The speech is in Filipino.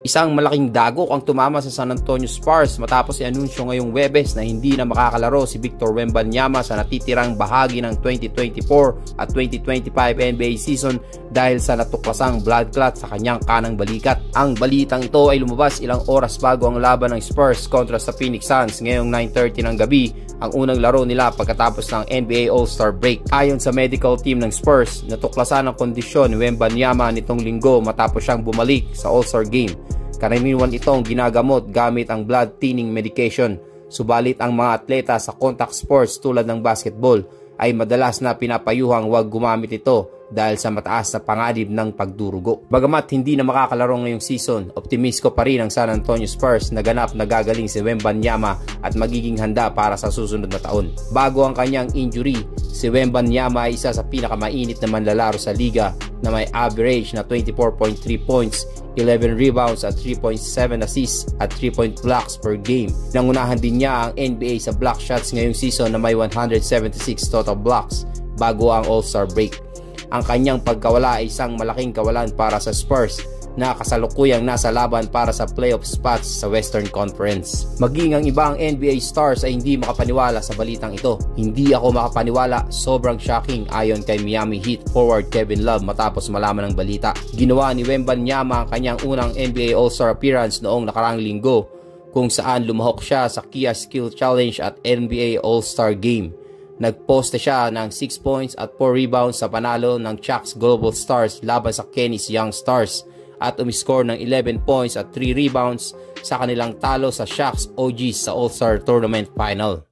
Isang malaking dagok ang tumama sa San Antonio Spurs matapos i-anunsyo ngayong Webes na hindi na makakalaro si Victor Wembanyama sa natitirang bahagi ng 2024 at 2025 NBA season dahil sa natuklasang blood clot sa kanyang kanang balikat. Ang balitang ito ay lumabas ilang oras bago ang laban ng Spurs kontra sa Phoenix Suns ngayong 9:30 ng gabi, ang unang laro nila pagkatapos ng NBA All-Star break. Ayon sa medical team ng Spurs, natuklasan ang kondisyon ni Wembanyama nitong linggo matapos siyang bumalik sa All-Star game. Karaniwan itong ginagamot gamit ang blood thinning medication. Subalit ang mga atleta sa contact sports tulad ng basketball ay madalas na pinapayuhang huwag gumamit ito dahil sa mataas na panganib ng pagdurugo. Bagamat hindi na makakalaro ngayong season, optimisko pa rin ang San Antonio Spurs na ganap na gagaling si Wembanyama at magiging handa para sa susunod na taon. Bago ang kanyang injury, si Wembanyama ay isa sa pinakamainit na manlalaro sa liga na may average na 24.3 points, 11 rebounds at 3.7 assists at 3-point blocks per game. Nangunahan din niya ang NBA sa block shots ngayong season na may 176 total blocks bago ang All-Star break. Ang kanyang pagkawala ay isang malaking kawalan para sa Spurs na kasalukuyang nasa laban para sa playoff spots sa Western Conference. Maging ang ibang NBA stars ay hindi makapaniwala sa balitang ito. Hindi ako makapaniwala, sobrang shocking ayon kay Miami Heat forward Kevin Love matapos malaman ng balita. Ginawa ni Wembanyama ang kanyang unang NBA All-Star appearance noong nakaraang linggo kung saan lumahok siya sa Kia Skill Challenge at NBA All-Star Game. Nagposte siya ng 6 points at 4 rebounds sa panalo ng Chucks Global Stars laban sa Kenny's Young Stars at umiscore ng 11 points at 3 rebounds sa kanilang talo sa Chucks OGs sa All-Star Tournament Final.